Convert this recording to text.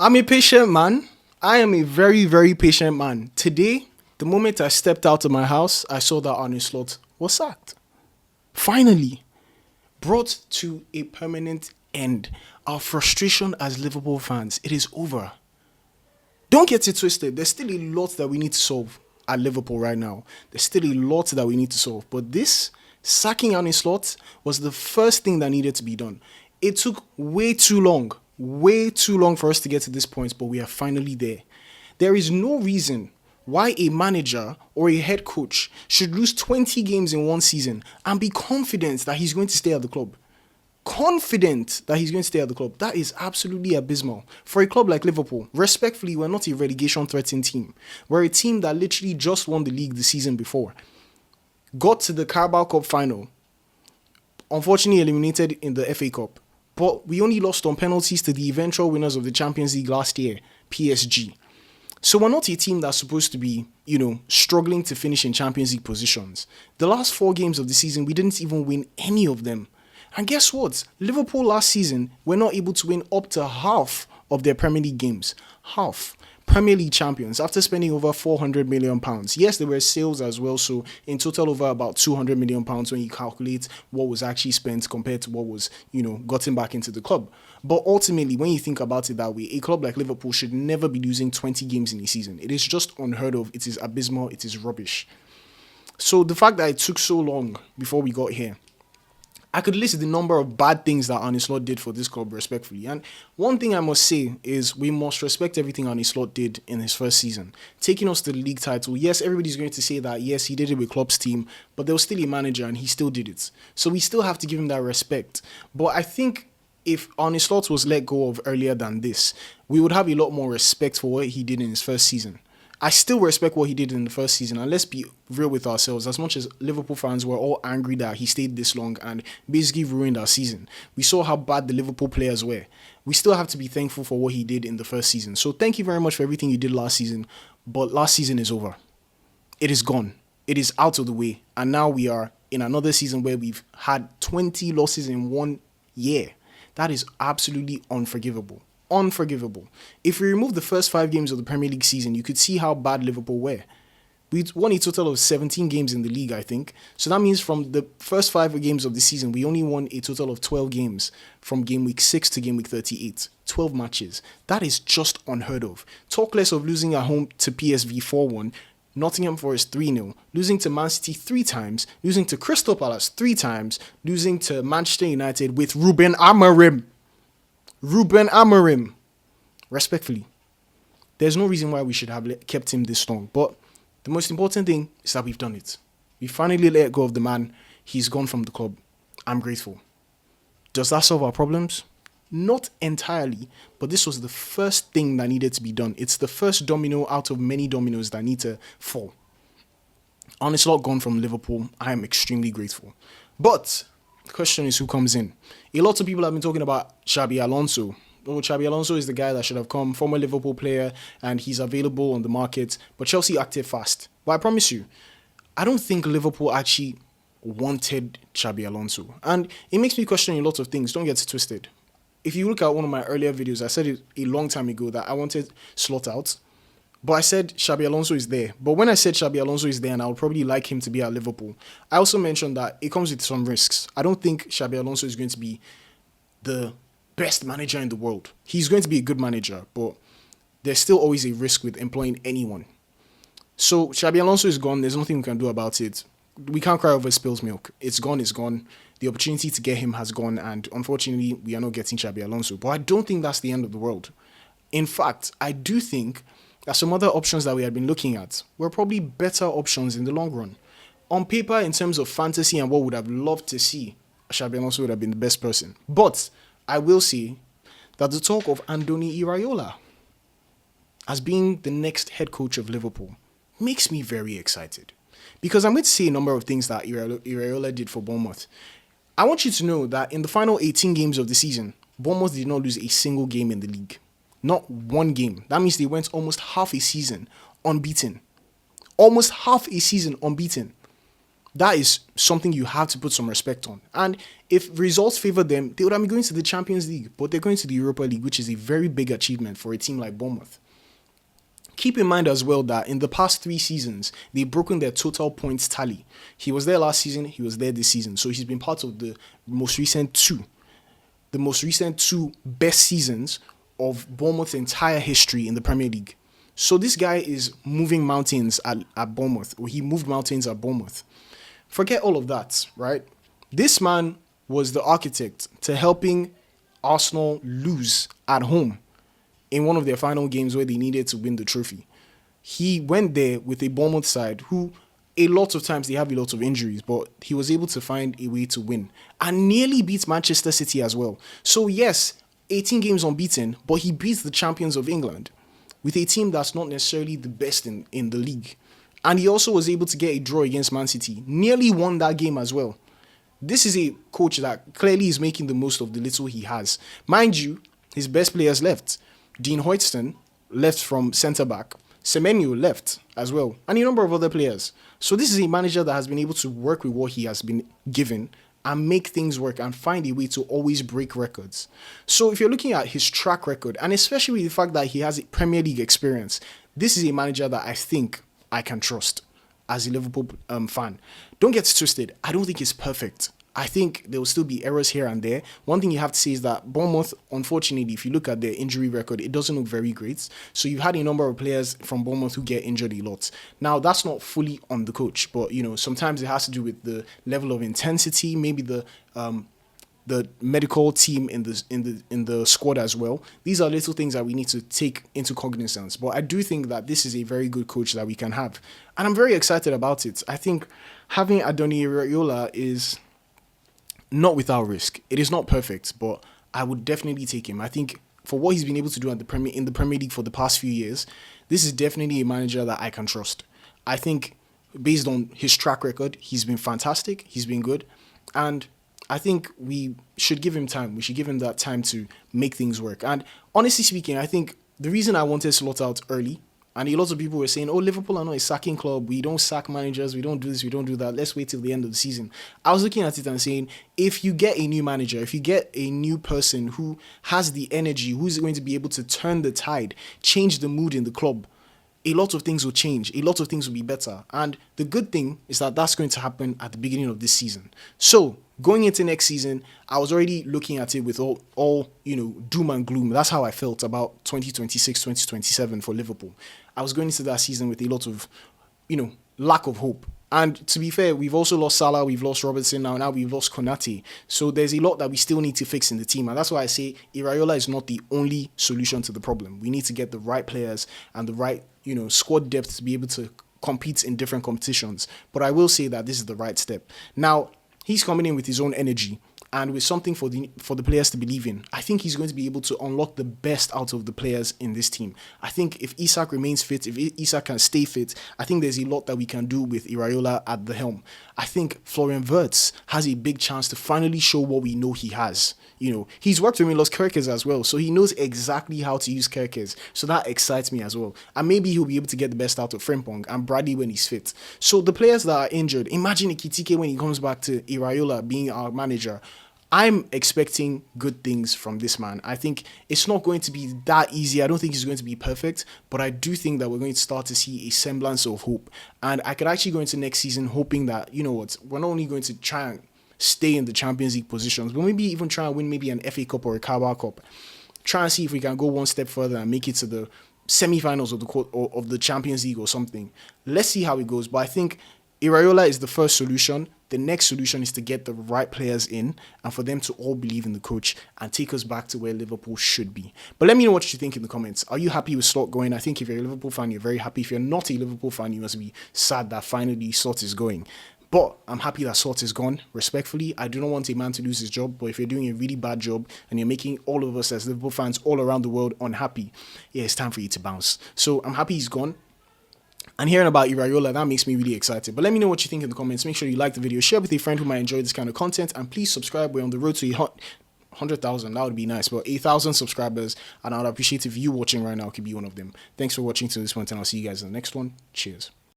I'm a patient man. I am a very, very patient man. Today, the moment I stepped out of my house, I saw that Arne Slot was sacked. Finally, brought to a permanent end. Our frustration as Liverpool fans, it is over. Don't get it twisted. There's still a lot that we need to solve at Liverpool right now. There's still a lot that we need to solve. But this, sacking Arne Slot, was the first thing that needed to be done. It took way too long for us to get to this point, but we are finally there. There is no reason why a manager or a head coach should lose 20 games in one season and be confident that he's going to stay at the club. Confident that he's going to stay at the club. That is absolutely abysmal. For a club like Liverpool, respectfully, we're not a relegation threatened team. We're a team that literally just won the league the season before. Got to the Carabao Cup final. Unfortunately eliminated in the FA Cup. But we only lost on penalties to the eventual winners of the Champions League last year, PSG. So we're not a team that's supposed to be, struggling to finish in Champions League positions. The last 4 games of the season, we didn't even win any of them. And guess what? Liverpool last season were not able to win up to half of their Premier League games. Half. Premier League champions after spending over £400 million. Yes, there were sales as well, so in total over about £200 million when you calculate what was actually spent compared to what was, gotten back into the club. But ultimately, when you think about it that way, a club like Liverpool should never be losing 20 games in a season. It is just unheard of. It is abysmal. It is rubbish. So the fact that it took so long before we got here, I could list the number of bad things that Arne Slot did for this club respectfully. And one thing I must say is we must respect everything Arne Slot did in his first season. Taking us to the league title, yes, everybody's going to say that, yes, he did it with Klopp's team, but there was still a manager and he still did it. So we still have to give him that respect. But I think if Arne Slot was let go of earlier than this, we would have a lot more respect for what he did in his first season. I still respect what he did in the first season, and let's be real with ourselves. As much as Liverpool fans were all angry that he stayed this long and basically ruined our season, we saw how bad the Liverpool players were. We still have to be thankful for what he did in the first season. So thank you very much for everything you did last season, but last season is over. It is gone. It is out of the way, and now we are in another season where we've had 20 losses in 1 year. That is absolutely unforgivable. Unforgivable. If we remove the first 5 games of the Premier League season, you could see how bad Liverpool were. We won a total of 17 games in the league, I think. So that means from the first 5 games of the season, we only won a total of 12 games from game week 6 to game week 38. 12 matches. That is just unheard of. Talk less of losing at home to PSV 4-1, Nottingham Forest 3-0, losing to Man City 3 times, losing to Crystal Palace 3 times, losing to Manchester United with Ruben Amorim. Respectfully, there's no reason why we should have kept him this long. But the most important thing is that we've done it. We finally let go of the man. He's gone from the club. I'm grateful. Does that solve our problems? Not entirely, but this was the first thing that needed to be done. It's the first domino out of many dominoes that need to fall. Arne Slot gone from Liverpool. I am extremely grateful. But the question is who comes in. A lot of people have been talking about Xabi Alonso. Oh, Xabi Alonso is the guy that should have come, former Liverpool player, and he's available on the market. But Chelsea acted fast. But I promise you, I don't think Liverpool actually wanted Xabi Alonso. And it makes me question a lot of things. Don't get it twisted. If you look at one of my earlier videos, I said it a long time ago that I wanted Slot out. But I said Xabi Alonso is there. But when I said Xabi Alonso is there and I would probably like him to be at Liverpool, I also mentioned that it comes with some risks. I don't think Xabi Alonso is going to be the best manager in the world. He's going to be a good manager, but there's still always a risk with employing anyone. So Xabi Alonso is gone. There's nothing we can do about it. We can't cry over spilled milk. It's gone, it's gone. The opportunity to get him has gone, and unfortunately, we are not getting Xabi Alonso. But I don't think that's the end of the world. In fact, I do think that some other options that we had been looking at were probably better options in the long run. On paper, in terms of fantasy and what would have loved to see, Xabi Alonso would have been the best person. But I will say that the talk of Andoni Iraola as being the next head coach of Liverpool makes me very excited. Because I'm going to say a number of things that Iraola did for Bournemouth. I want you to know that in the final 18 games of the season, Bournemouth did not lose a single game in the league. Not one game. That means they went almost half a season unbeaten. Almost half a season unbeaten. That is something you have to put some respect on. And if results favor them, they would have been going to the Champions League, but they're going to the Europa League, which is a very big achievement for a team like Bournemouth. Keep in mind as well that in the past 3 seasons, they've broken their total points tally. He was there last season, he was there this season. So he's been part of the most recent two best seasons of Bournemouth's entire history in the Premier League. So this guy is moving mountains at Bournemouth, or he moved mountains at Bournemouth. Forget all of that, right? This man was the architect to helping Arsenal lose at home in one of their final games where they needed to win the trophy. He went there with a Bournemouth side who, a lot of times, they have a lot of injuries, but he was able to find a way to win and nearly beat Manchester City as well. So yes, 18 games unbeaten, but he beats the champions of England with a team that's not necessarily the best in the league. And he also was able to get a draw against Man City, nearly won that game as well. This is a coach that clearly is making the most of the little he has. Mind you, his best players left. Dean Hoytston left from centre-back. Semenyo left as well. And a number of other players. So this is a manager that has been able to work with what he has been given and make things work and find a way to always break records. So if you're looking at his track record, and especially with the fact that he has a Premier League experience, this is a manager that I think I can trust as a Liverpool fan. Don't get twisted. I don't think he's perfect. I think there will still be errors here and there. One thing you have to say is that Bournemouth, unfortunately, if you look at their injury record, it doesn't look very great. So you've had a number of players from Bournemouth who get injured a lot. Now, that's not fully on the coach, but sometimes it has to do with the level of intensity, maybe the medical team in the squad as well. These are little things that we need to take into cognizance. But I do think that this is a very good coach that we can have, and I'm very excited about it. I think having Andoni Iraola is not without risk. It is not perfect, but I would definitely take him. I think for what he's been able to do in the Premier League for the past few years, this is definitely a manager that I can trust. I think based on his track record, he's been fantastic. He's been good, and I think we should give him time. We should give him that time to make things work. And honestly speaking, I think the reason I wanted Slot out early, and a lot of people were saying, oh, Liverpool are not a sacking club. We don't sack managers. We don't do this. We don't do that. Let's wait till the end of the season. I was looking at it and saying, if you get a new manager, if you get a new person who has the energy, who's going to be able to turn the tide, change the mood in the club, a lot of things will change. A lot of things will be better. And the good thing is that that's going to happen at the beginning of this season. So going into next season, I was already looking at it with all doom and gloom. That's how I felt about 2026, 2027 for Liverpool. I was going into that season with a lot of, lack of hope. And to be fair, we've also lost Salah, we've lost Robertson, now we've lost Konate. So there's a lot that we still need to fix in the team. And that's why I say Iraola is not the only solution to the problem. We need to get the right players and the right, squad depth to be able to compete in different competitions. But I will say that this is the right step. Now, he's coming in with his own energy and with something for the players to believe in. I think he's going to be able to unlock the best out of the players in this team. I think if Isak remains fit, if Isak can stay fit, I think there's a lot that we can do with Iraola at the helm. I think Florian Wirtz has a big chance to finally show what we know he has. He's worked with Milos Kerkez as well, so he knows exactly how to use Kerkez. So that excites me as well. And maybe he'll be able to get the best out of Frimpong and Bradley when he's fit. So the players that are injured, imagine Ekitike when he comes back to Iraola being our manager. I'm expecting good things from this man. I think it's not going to be that easy. I don't think he's going to be perfect, but I do think that we're going to start to see a semblance of hope. And I could actually go into next season hoping that, we're not only going to try and stay in the Champions League positions, but maybe even try and win maybe an FA Cup or a Carabao Cup. Try and see if we can go one step further and make it to the semi-finals of the Champions League or something. Let's see how it goes. But I think Iraola is the first solution. The next solution is to get the right players in and for them to all believe in the coach and take us back to where Liverpool should be. But let me know what you think in the comments. Are you happy with Slot going? I think if you're a Liverpool fan, you're very happy. If you're not a Liverpool fan, you must be sad that finally Slot is going. But I'm happy that Slot is gone, respectfully. I do not want a man to lose his job, but if you're doing a really bad job and you're making all of us as Liverpool fans all around the world unhappy, it's time for you to bounce. So I'm happy he's gone. And hearing about Iraola, that makes me really excited. But let me know what you think in the comments. Make sure you like the video, share with a friend who might enjoy this kind of content, and please subscribe. We're on the road to 100,000. That would be nice. But 8,000 subscribers, and I would appreciate if you watching right now could be one of them. Thanks for watching to this point, and I'll see you guys in the next one. Cheers.